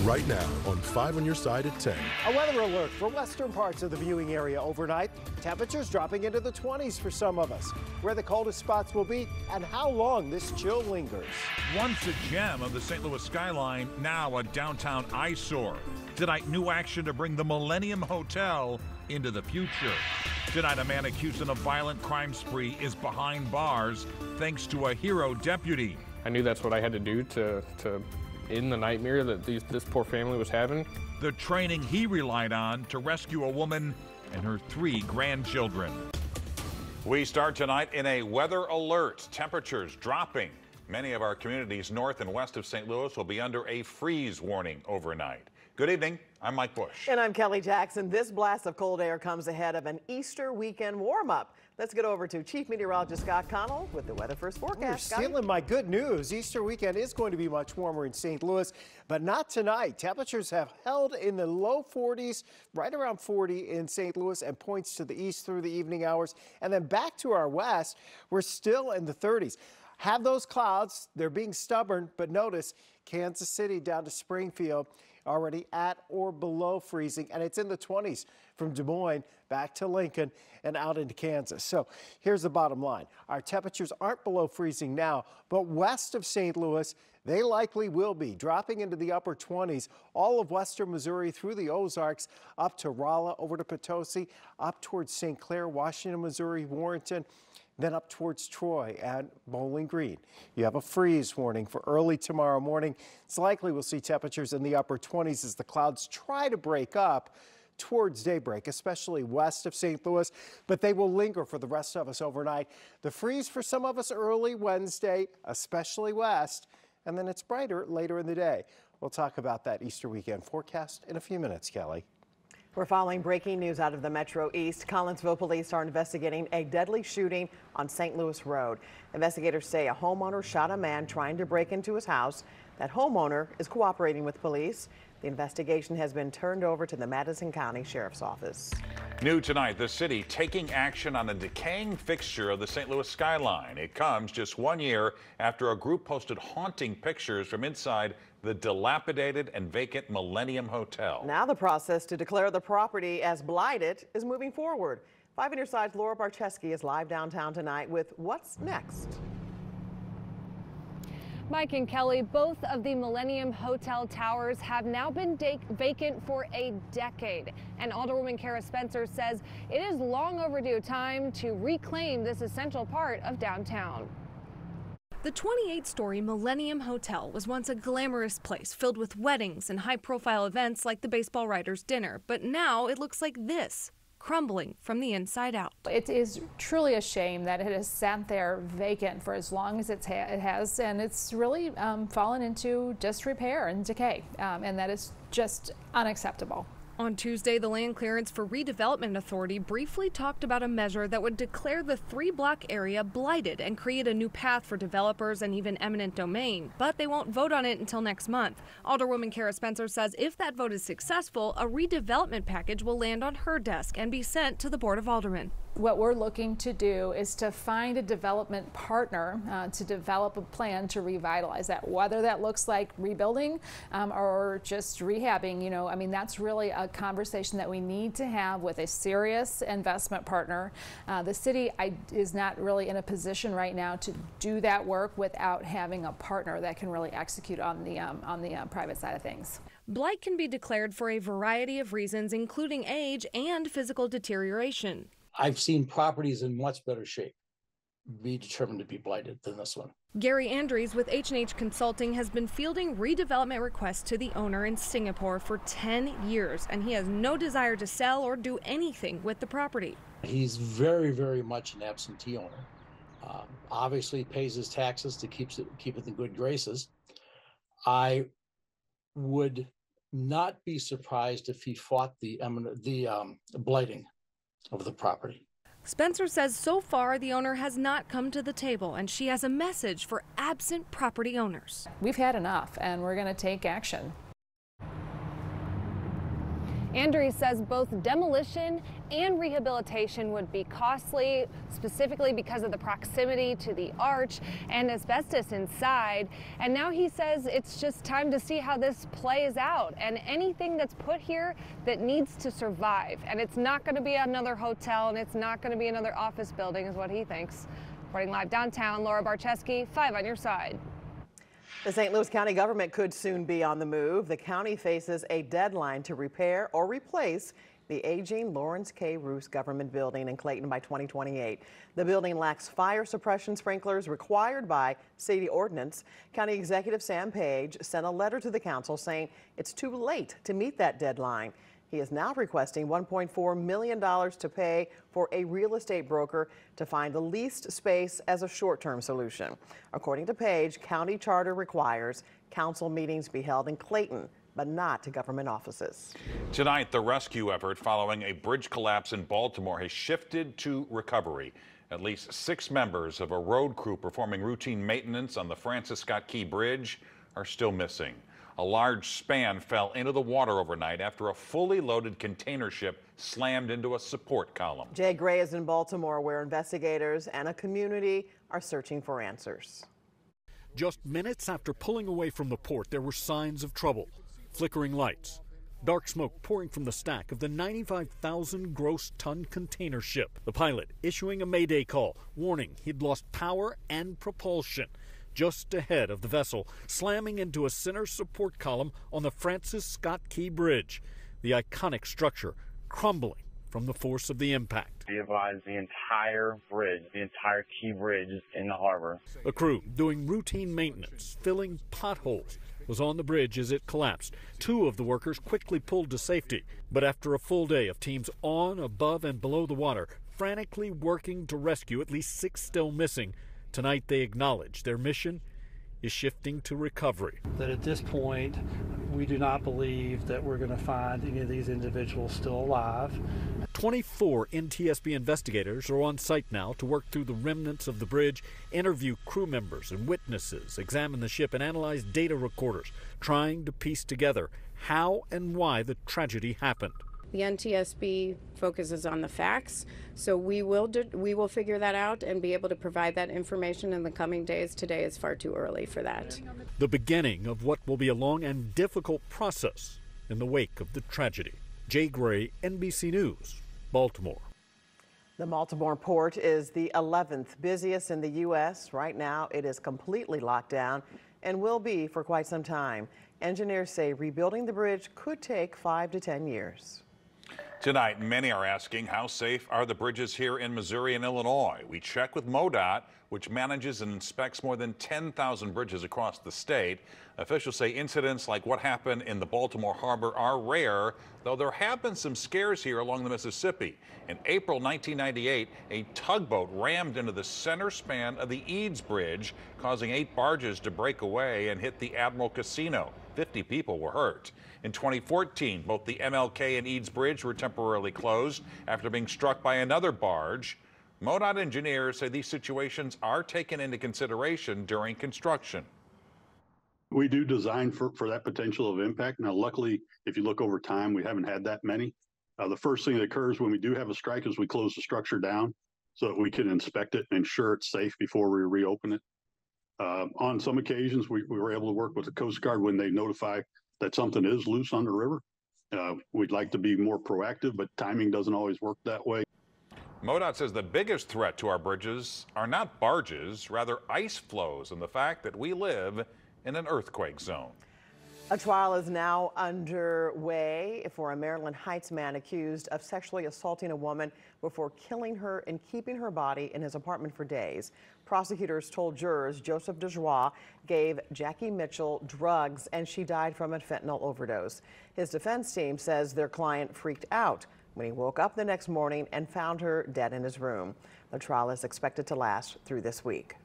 right now on 5 on your side at 10. A weather alert for western parts of the viewing area overnight. Temperatures dropping into the 20s for some of us. Where the coldest spots will be and how long this chill lingers. Once a gem of the St. Louis skyline, now a downtown eyesore. Tonight, new action to bring the Millennium Hotel into the future. Tonight, a man accused in a violent crime spree is behind bars thanks to a hero deputy. I knew that's what I had to do to end the nightmare that this poor family was having. The training he relied on to rescue a woman and her 3 grandchildren. We start tonight in a weather alert. Temperatures dropping. Many of our communities north and west of St. Louis will be under a freeze warning overnight. Good evening. I'm Mike Bush. And I'm Kelly Jackson. This blast of cold air comes ahead of an Easter weekend warm-up. Let's get over to Chief Meteorologist Scott Connell with the Weather First forecast. You're stealing my good news. Easter weekend is going to be much warmer in St. Louis, but not tonight. Temperatures have held in the low 40s, right around 40 in St. Louis, and points to the east through the evening hours. And then back to our west, we're still in the 30s. Have those clouds. They're being stubborn, but notice Kansas City down to Springfield already at or below freezing, and it's in the 20s from Des Moines back to Lincoln and out into Kansas. So here's the bottom line. Our temperatures aren't below freezing now, but west of St. Louis, they likely will be, dropping into the upper 20s, all of western Missouri through the Ozarks, up to Rolla, over to Potosi, up towards St. Clair, Washington, Missouri, Warrenton, then up towards Troy and Bowling Green. You have a freeze warning for early tomorrow morning. It's likely we'll see temperatures in the upper 20s as the clouds try to break up towards daybreak, especially west of St. Louis, but they will linger for the rest of us overnight. The freeze for some of us early Wednesday, especially west, and then it's brighter later in the day. We'll talk about that Easter weekend forecast in a few minutes, Kelly. We're following breaking news out of the Metro East. Collinsville police are investigating a deadly shooting on St. Louis Road. Investigators say a homeowner shot a man trying to break into his house. That homeowner is cooperating with police. The investigation has been turned over to the Madison County Sheriff's Office. New tonight, the city taking action on a decaying fixture of the St. Louis skyline. It comes just 1 year after a group posted haunting pictures from inside the dilapidated and vacant Millennium Hotel. Now the process to declare the property as blighted is moving forward. 5 on your side's Laura Barcheski is live downtown tonight with what's next. Mike and Kelly, both of the Millennium Hotel towers have now been vacant for a decade. And Alderwoman Kara Spencer says it is long overdue time to reclaim this essential part of downtown. The 28-story Millennium Hotel was once a glamorous place filled with weddings and high-profile events like the baseball writers' dinner. But now it looks like this, crumbling from the inside out. It is truly a shame that it has sat there vacant for as long as it has, and it's really fallen into disrepair and decay, and that is just unacceptable. On Tuesday, the Land Clearance for Redevelopment Authority briefly talked about a measure that would declare the 3-block area blighted and create a new path for developers and even eminent domain. But they won't vote on it until next month. Alderwoman Kara Spencer says if that vote is successful, a redevelopment package will land on her desk and be sent to the Board of Aldermen. What we're looking to do is to find a development partner to develop a plan to revitalize that, whether that looks like rebuilding or just rehabbing. You know, I mean, that's really a conversation that we need to have with a serious investment partner. The city is not really in a position right now to do that work without having a partner that can really execute on the private side of things. Blight can be declared for a variety of reasons, including age and physical deterioration. I've seen properties in much better shape be determined to be blighted than this one. Gary Andrews with H&H Consulting has been fielding redevelopment requests to the owner in Singapore for 10 years, and he has no desire to sell or do anything with the property. He's very, very much an absentee owner. Obviously pays his taxes to keep it in good graces. I would not be surprised if he fought the blighting of the property. Spencer says so far the owner has not come to the table, and she has a message for absent property owners. We've had enough, and we're going to take action. Andrews says both demolition and rehabilitation would be costly, specifically because of the proximity to the arch and asbestos inside. And now he says it's just time to see how this plays out, and anything that's put here that needs to survive. And it's not going to be another hotel, and it's not going to be another office building, is what he thinks. Reporting live downtown, Laura Barczewski, 5 on your side. The St. Louis County government could soon be on the move. The county faces a deadline to repair or replace the aging Lawrence K. Roos government building in Clayton by 2028. The building lacks fire suppression sprinklers required by city ordinance. County Executive Sam Page sent a letter to the council saying it's too late to meet that deadline. He is now requesting $1.4 million to pay for a real estate broker to find the leased space as a short-term solution. According to Page, county charter requires council meetings be held in Clayton, but not to government offices. Tonight, the rescue effort following a bridge collapse in Baltimore has shifted to recovery. At least 6 members of a road crew performing routine maintenance on the Francis Scott Key Bridge are still missing. A large span fell into the water overnight after a fully loaded container ship slammed into a support column. Jay Gray is in Baltimore, where investigators and a community are searching for answers. Just minutes after pulling away from the port, there were signs of trouble. Flickering lights, dark smoke pouring from the stack of the 95,000 gross ton container ship. The pilot issuing a mayday call, warning he'd lost power and propulsion. Just ahead of the vessel, slamming into a center support column on the Francis Scott Key Bridge. The iconic structure crumbling from the force of the impact. We advised the entire bridge, the entire Key Bridge in the harbor. A crew doing routine maintenance, filling potholes, was on the bridge as it collapsed. 2 of the workers quickly pulled to safety, but after a full day of teams on, above, and below the water, frantically working to rescue at least 6 still missing, tonight they acknowledge their mission is shifting to recovery. That at this point, we do not believe that we're going to find any of these individuals still alive. 24 NTSB investigators are on site now to work through the remnants of the bridge, interview crew members and witnesses, examine the ship and analyze data recorders, trying to piece together how and why the tragedy happened. The NTSB focuses on the facts, so we will figure that out and be able to provide that information in the coming days. Today is far too early for that. The beginning of what will be a long and difficult process in the wake of the tragedy. Jay Gray, NBC News, Baltimore. The Baltimore port is the 11th busiest in the U.S. Right now, it is completely locked down and will be for quite some time. Engineers say rebuilding the bridge could take 5 to 10 years. Tonight, many are asking how safe are the bridges here in Missouri and Illinois. We check with MoDOT, which manages and inspects more than 10,000 bridges across the state. Officials say incidents like what happened in the Baltimore harbor are rare, though there have been some scares here along the Mississippi. In April 1998, a tugboat rammed into the center span of the Eads Bridge, causing 8 barges to break away and hit the Admiral Casino. 50 people were hurt. In 2014, both the MLK and Eads Bridge were temporarily closed after being struck by another barge. MoDOT engineers say these situations are taken into consideration during construction. We do design for that potential of impact. Now, luckily, if you look over time, we haven't had that many. The first thing that occurs when we do have a strike is we close the structure down so that we can inspect it and ensure it's safe before we reopen it. On some occasions, we were able to work with the Coast Guard when they notify that something is loose on the river. We'd like to be more proactive, but timing doesn't always work that way. MoDOT says the biggest threat to our bridges are not barges, rather ice flows and the fact that we live in an earthquake zone. A trial is now underway for a Maryland Heights man accused of sexually assaulting a woman before killing her and keeping her body in his apartment for days. Prosecutors told jurors Joseph DeJoie gave Jackie Mitchell drugs and she died from a fentanyl overdose. His defense team says their client freaked out when he woke up the next morning and found her dead in his room. The trial is expected to last through this week.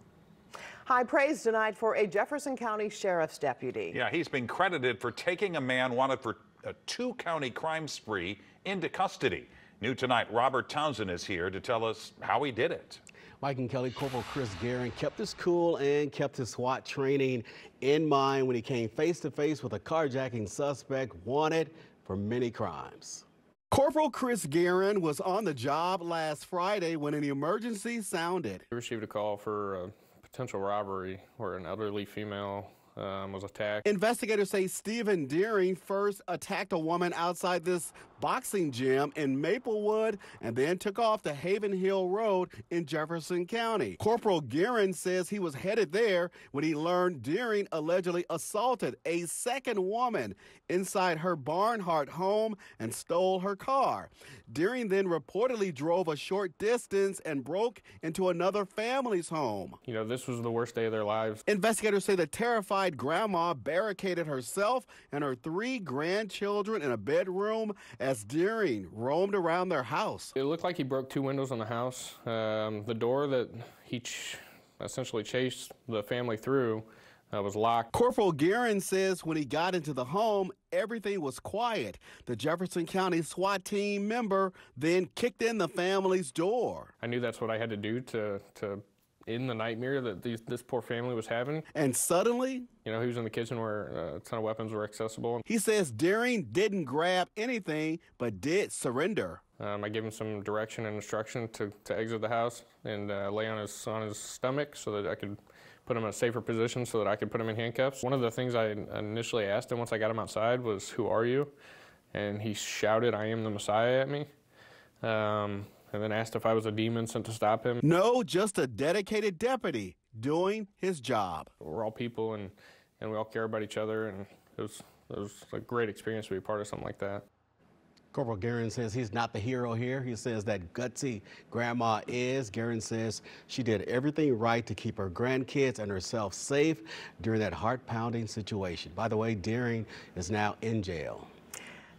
High praise denied for a Jefferson County Sheriff's deputy. Yeah, he's been credited for taking a man wanted for a 2-county crime spree into custody. New tonight, Robert Townsend is here to tell us how he did it. Mike and Kelly, Corporal Chris Guerin kept his cool and kept his SWAT training in mind when he came face to face with a carjacking suspect wanted for many crimes. Corporal Chris Guerin was on the job last Friday when an emergency sounded. We received a call for a potential robbery where an elderly female was attacked. Investigators say Stephen Deering first attacked a woman outside this boxing gym in Maplewood and then took off to Haven Hill Road in Jefferson County. Corporal Guerin says he was headed there when he learned Deering allegedly assaulted a second woman inside her Barnhart home and stole her car. Deering then reportedly drove a short distance and broke into another family's home. You know, this was the worst day of their lives. Investigators say the terrified grandma barricaded herself and her 3 grandchildren in a bedroom as Deering roamed around their house. It looked like he broke 2 windows in the house. The door that he essentially chased the family through was locked. Corporal Guerin says when he got into the home, everything was quiet. The Jefferson County SWAT team member then kicked in the family's door. I knew that's what I had to do to end the nightmare that this poor family was having. And suddenly, you know, he was in the kitchen where a ton of weapons were accessible. He says Deering didn't grab anything, but did surrender. I gave him some direction and instruction to exit the house and lay on his stomach so that I could put him in a safer position so that I could put him in handcuffs. One of the things I initially asked him once I got him outside was, "Who are you?" And he shouted, "I am the Messiah," at me. And then asked if I was a demon sent to stop him. No, just a dedicated deputy doing his job. We're all people and we all care about each other, and it was a great experience to be a part of something like that. Corporal Guerin says he's not the hero here. He says that gutsy grandma is. Guerin says she did everything right to keep her grandkids and herself safe during that heart-pounding situation. By the way, Deering is now in jail.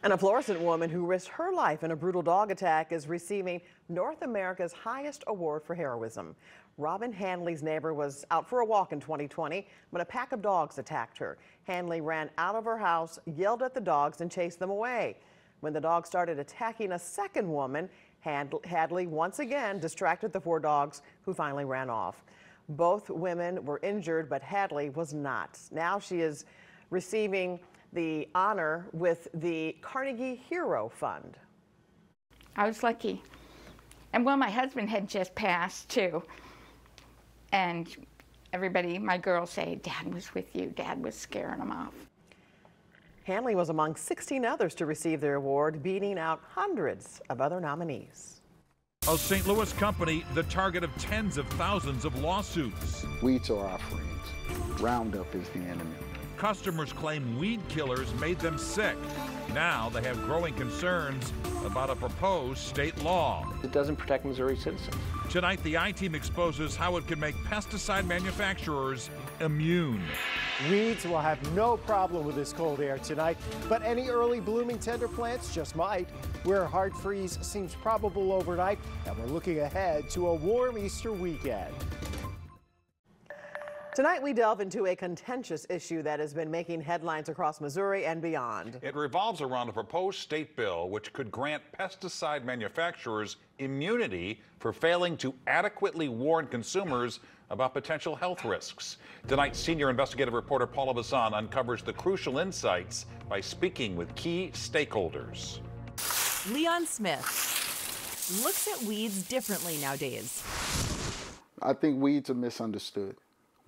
And a Florissant woman who risked her life in a brutal dog attack is receiving North America's highest award for heroism. Robin Hanley's neighbor was out for a walk in 2020 when a pack of dogs attacked her. Hanley ran out of her house, yelled at the dogs, and chased them away. When the dogs started attacking a second woman, Hadley once again distracted the 4 dogs, who finally ran off. Both women were injured, but Hadley was not. Now she is receiving the honor with the Carnegie Hero Fund. I was lucky. And well, my husband had just passed too. And everybody, my girls say, "Dad was with you. Dad was scaring them off." Hanley was among 16 others to receive their award, beating out hundreds of other nominees. A St. Louis company, the target of tens of thousands of lawsuits. Weeds are our friends. Roundup is the enemy. Customers claim weed killers made them sick. Now they have growing concerns about a proposed state law. It doesn't protect Missouri citizens. Tonight, the I-Team exposes how it could make pesticide manufacturers immune. Weeds will have no problem with this cold air tonight, but any early blooming tender plants just might. Where a hard freeze seems probable overnight, and we're looking ahead to a warm Easter weekend. Tonight, we delve into a contentious issue that has been making headlines across Missouri and beyond. It revolves around a proposed state bill which could grant pesticide manufacturers immunity for failing to adequately warn consumers about potential health risks. Tonight, senior investigative reporter Paula Bazan uncovers the crucial insights by speaking with key stakeholders. Leon Smith looks at weeds differently nowadays. I think weeds are misunderstood.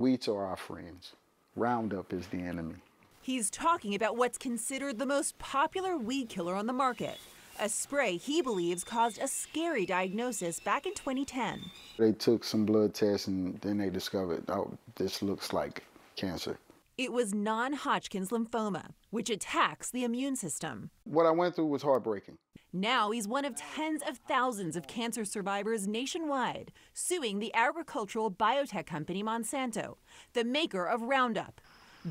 Weeds are our friends. Roundup is the enemy. He's talking about what's considered the most popular weed killer on the market, a spray he believes caused a scary diagnosis back in 2010. They took some blood tests and then they discovered, oh, this looks like cancer. It was non-Hodgkin's lymphoma, which attacks the immune system. What I went through was heartbreaking. Now he's one of tens of thousands of cancer survivors nationwide, suing the agricultural biotech company Monsanto, the maker of Roundup.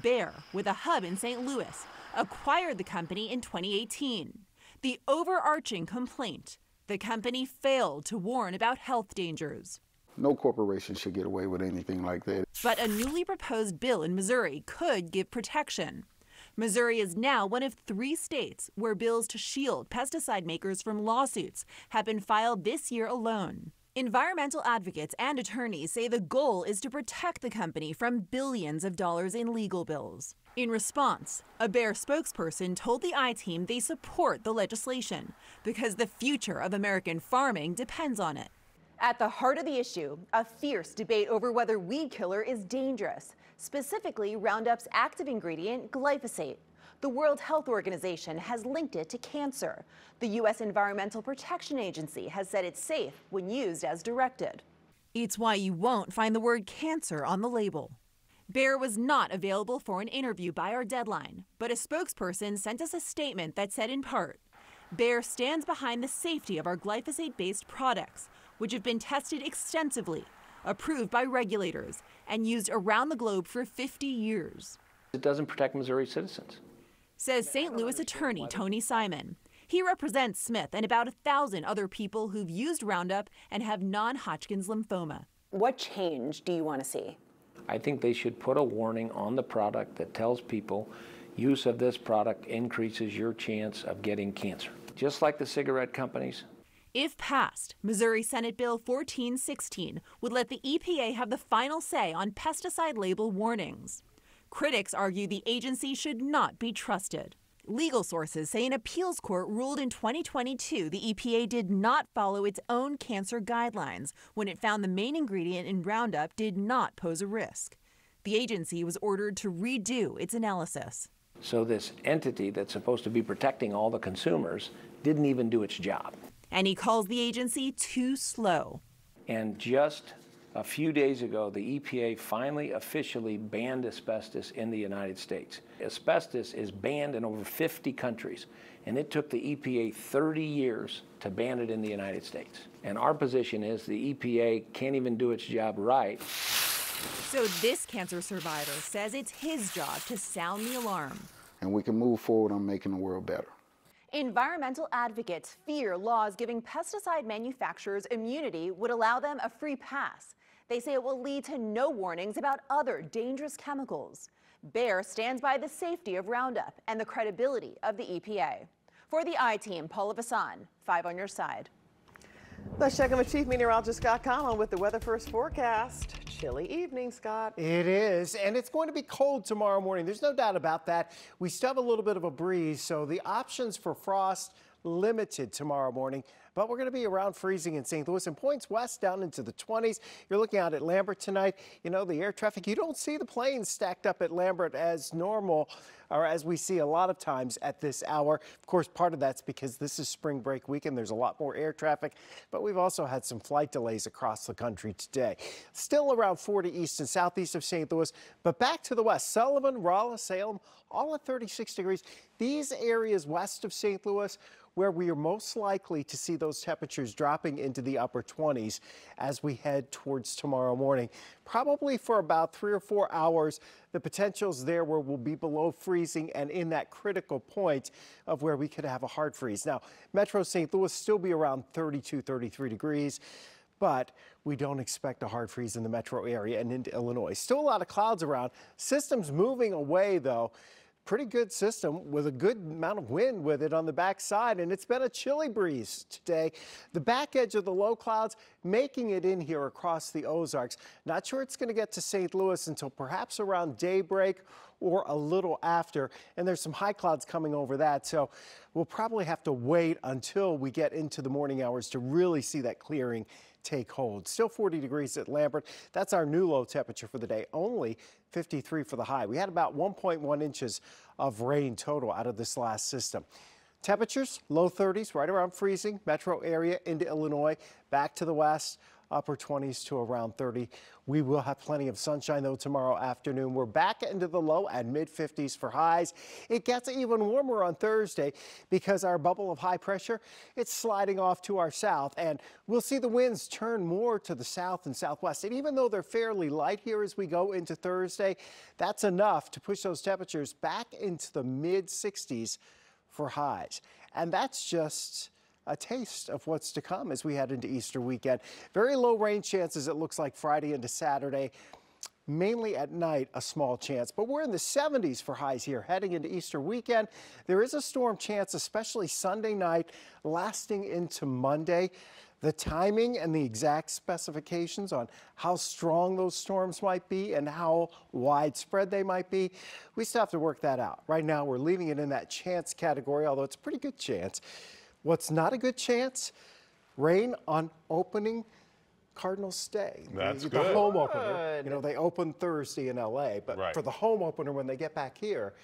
Bayer, with a hub in St. Louis, acquired the company in 2018. The overarching complaint: the company failed to warn about health dangers. No corporation should get away with anything like that. But a newly proposed bill in Missouri could give protection. Missouri is now one of 3 states where bills to shield pesticide makers from lawsuits have been filed this year alone. Environmental advocates and attorneys say the goal is to protect the company from billions of dollars in legal bills. In response, a Bayer spokesperson told the I-Team they support the legislation because the future of American farming depends on it. At the heart of the issue, a fierce debate over whether weed killer is dangerous, specifically Roundup's active ingredient, glyphosate. The World Health Organization has linked it to cancer. The U.S. Environmental Protection Agency has said it's safe when used as directed. It's why you won't find the word cancer on the label. Bayer was not available for an interview by our deadline, but a spokesperson sent us a statement that said in part, Bayer stands behind the safety of our glyphosate-based products, which have been tested extensively, approved by regulators, and used around the globe for 50 years. It doesn't protect Missouri citizens, says St. Louis attorney Tony Simon. He represents Smith and about 1,000 other people who've used Roundup and have non-Hodgkin's lymphoma. What change do you want to see? I think they should put a warning on the product that tells people use of this product increases your chance of getting cancer, just like the cigarette companies. If passed, Missouri Senate Bill 1416 would let the EPA have the final say on pesticide label warnings. Critics argue the agency should not be trusted. Legal sources say an appeals court ruled in 2022 the EPA did not follow its own cancer guidelines when it found the main ingredient in Roundup did not pose a risk. The agency was ordered to redo its analysis. So this entity that's supposed to be protecting all the consumers didn't even do its job. And he calls the agency too slow. And just a few days ago, the EPA finally officially banned asbestos in the United States. Asbestos is banned in over 50 countries, and it took the EPA 30 years to ban it in the United States. And our position is the EPA can't even do its job right. So this cancer survivor says it's his job to sound the alarm. And we can move forward on making the world better. Environmental advocates fear laws giving pesticide manufacturers immunity would allow them a free pass. They say it will lead to no warnings about other dangerous chemicals. Bayer stands by the safety of Roundup and the credibility of the EPA. For the I-Team, Paula Vasan, 5 on your side. Let's check in with Chief Meteorologist Scott Conlon with the weather first forecast. Chilly evening, Scott. It is, and it's going to be cold tomorrow morning. There's no doubt about that. We still have a little bit of a breeze, so the options for frost limited tomorrow morning. But we're going to be around freezing in St. Louis and points west down into the 20s. You're looking out at Lambert tonight. You know, the air traffic, you don't see the planes stacked up at Lambert as normal, or as we see a lot of times at this hour. Of course, part of that's because this is spring break weekend. There's a lot more air traffic, but we've also had some flight delays across the country today. Still around 40 east and southeast of St. Louis, but back to the west. Sullivan, Rolla, Salem, all at 36 degrees. These areas west of St. Louis, where we are most likely to see those temperatures dropping into the upper 20s as we head towards tomorrow morning. Probably for about 3 or 4 hours, the potential's there where we'll be below freezing and in that critical point of where we could have a hard freeze. Now, Metro St. Louis still be around 32, 33 degrees. But we don't expect a hard freeze in the metro area and into Illinois. Still a lot of clouds around. Systems moving away, though. Pretty good system with a good amount of wind with it on the backside, and it's been a chilly breeze today. The back edge of the low clouds making it in here across the Ozarks. Not sure it's going to get to St. Louis until perhaps around daybreak or a little after, and there's some high clouds coming over that, so we'll probably have to wait until we get into the morning hours to really see that clearing take hold. Still 40 degrees at Lambert. That's our new low temperature for the day. Only 53 for the high. We had about 1.1 inches of rain total out of this last system. Temperatures, low 30s, right around freezing. Metro area into Illinois, back to the west, upper 20s to around 30. We will have plenty of sunshine, though, tomorrow afternoon. We're back into the low and mid 50s for highs. It gets even warmer on Thursday because our bubble of high pressure, it's sliding off to our south, and we'll see the winds turn more to the south and southwest. And even though they're fairly light here as we go into Thursday, that's enough to push those temperatures back into the mid 60s for highs. And that's just a taste of what's to come as we head into Easter weekend. Very low rain chances, it looks like, Friday into Saturday. Mainly at night, a small chance, but we're in the 70s for highs here heading into Easter weekend. There is a storm chance, especially Sunday night, lasting into Monday. The timing and the exact specifications on how strong those storms might be and how widespread they might be, we still have to work that out. Right now, we're leaving it in that chance category, although it's a pretty good chance. What's not a good chance? Rain on opening Cardinals Day. That's the good. home opener. You know, they open Thursday in LA, but Right. for the home opener, when they get back here,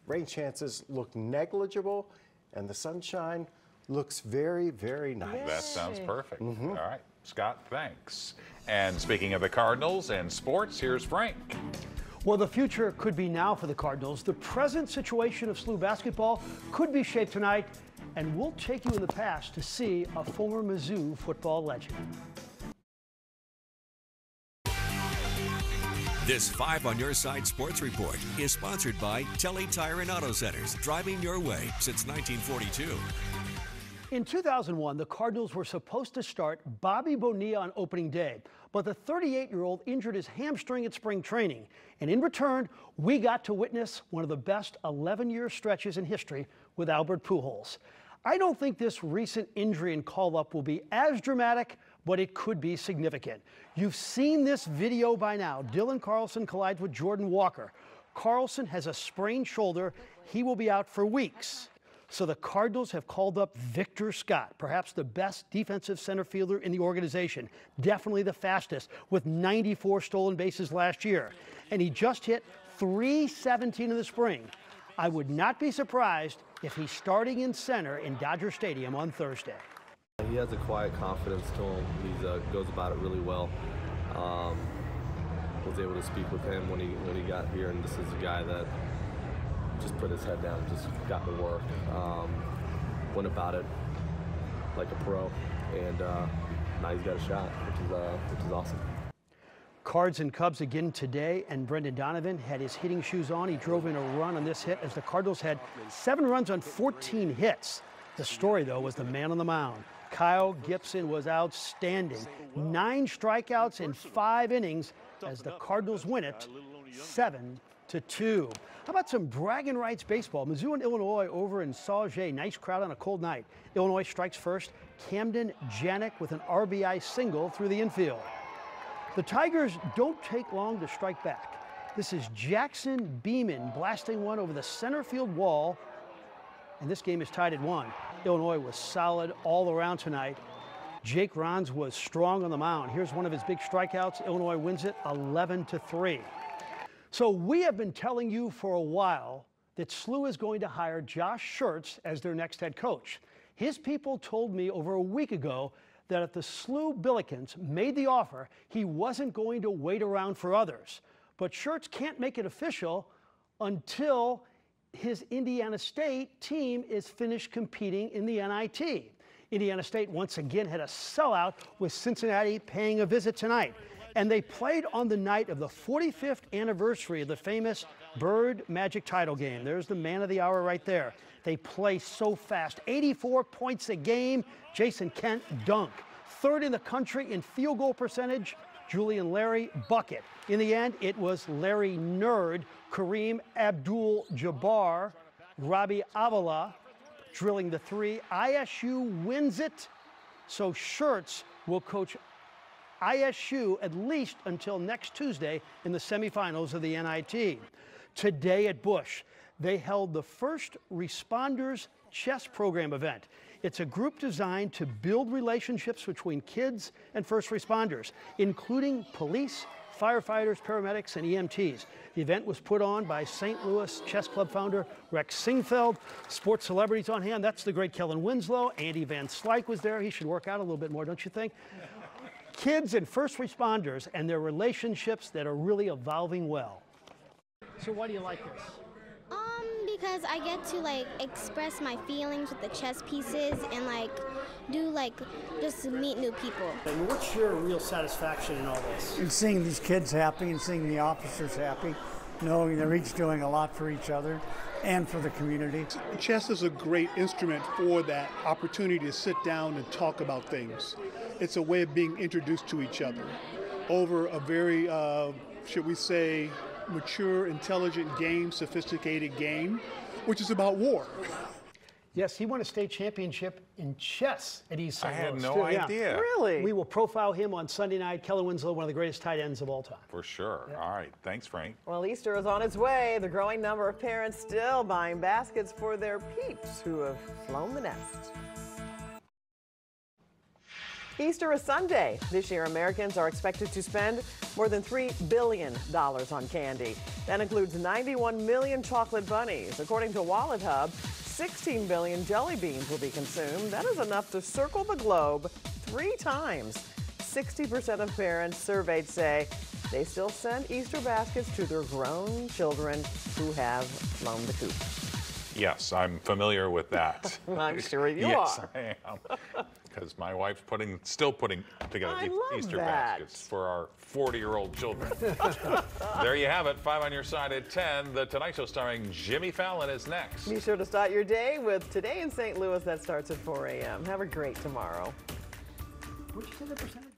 rain chances look negligible, and the sunshine looks very, very nice. That sounds perfect. All right, Scott, thanks. And speaking of the Cardinals and sports, here's Frank. Well, the future could be now for the Cardinals. The present situation of SLU basketball could be shaped tonight, and we'll take you in the past to see a former Mizzou football legend. This 5 on Your Side Sports Report is sponsored by Telly Tire and Auto Centers, driving your way since 1942. In 2001, the Cardinals were supposed to start Bobby Bonilla on opening day, but the 38-year-old injured his hamstring at spring training. And in return, we got to witness one of the best 11-year stretches in history with Albert Pujols. I don't think this recent injury and call-up will be as dramatic, but it could be significant. You've seen this video by now. Dylan Carlson collides with Jordan Walker. Carlson has a sprained shoulder. He will be out for weeks. So the Cardinals have called up Victor Scott, perhaps the best defensive center fielder in the organization, definitely the fastest, with 94 stolen bases last year. And he just hit .317 in the spring. I would not be surprised if he's starting in center in Dodger Stadium on Thursday. He has a quiet confidence to him. He goes about it really well. Was able to speak with him when he got here, and this is a guy that just put his head down, just got to work, went about it like a pro, and now he's got a shot, which is awesome. Cards and Cubs again today, and Brendan Donovan had his hitting shoes on. He drove in a run on this hit as the Cardinals had 7 runs on 14 hits. The story, though, was the man on the mound. Kyle Gibson was outstanding. 9 strikeouts in 5 innings as the Cardinals win it 7-2. How about some bragging rights baseball? Mizzou and Illinois over in Sauget. Nice crowd on a cold night. Illinois strikes first. Camden Janik with an RBI single through the infield. The Tigers don't take long to strike back. This is Jackson Beeman blasting one over the center field wall, and this game is tied at 1. Illinois was solid all around tonight. Jake Rons was strong on the mound. Here's one of his big strikeouts. Illinois wins it 11-3. So we have been telling you for a while that SLU is going to hire Josh Schertz as their next head coach. His people told me over a week ago that if the SLU Billikens made the offer, he wasn't going to wait around for others. But Schertz can't make it official until his Indiana State team is finished competing in the NIT. Indiana State once again had a sellout with Cincinnati paying a visit tonight. And they played on the night of the 45th anniversary of the famous Bird Magic title game. There's the man of the hour right there. They play so fast. 84 points a game. Jason Kent dunk. 3rd in the country in field goal percentage. Julian Larry bucket. In the end, it was Larry Nerd, Kareem Abdul-Jabbar, Robbie Avila drilling the 3. ISU wins it. So Schertz will coach ISU at least until next Tuesday in the semifinals of the NIT. Today at Busch, they held the first Responders Chess Program event. It's a group designed to build relationships between kids and first responders, including police, firefighters, paramedics, and EMTs. The event was put on by St. Louis Chess Club founder Rex Singfeld. Sports celebrities on hand. That's the great Kellen Winslow. Andy Van Slyke was there. He should work out a little bit more, don't you think? Kids and first responders and their relationships that are really evolving well. So why do you like this? Because I get to express my feelings with the chess pieces and just meet new people. And what's your real satisfaction in all this? And seeing these kids happy and seeing the officers happy, knowing they're each doing a lot for each other and for the community. Chess is a great instrument for that opportunity to sit down and talk about things. It's a way of being introduced to each other over a very, should we say, mature, intelligent game, sophisticated game, which is about war. Yes, he won a state championship in chess at East St. I had Louis. no too, yeah. idea. Really? We will profile him on Sunday night. Kellen Winslow, one of the greatest tight ends of all time. For sure. All right. Thanks, Frank. Well, Easter is on its way. The growing number of parents still buying baskets for their peeps who have flown the nest. Easter is Sunday. This year, Americans are expected to spend more than $3 billion on candy. That includes 91 million chocolate bunnies. According to Wallet Hub, 16 billion jelly beans will be consumed. That is enough to circle the globe 3 times. 60% of parents surveyed say they still send Easter baskets to their grown children who have flown the coop. Yes, I'm familiar with that. I'm sure you yes, are. I am. Because my wife's still putting together Easter baskets for our 40-year-old children. There you have it. 5 on your side at 10. The Tonight Show starring Jimmy Fallon is next. Be sure to start your day with Today in St. Louis. That starts at 4 a.m. Have a great tomorrow. What'd you say the percentage?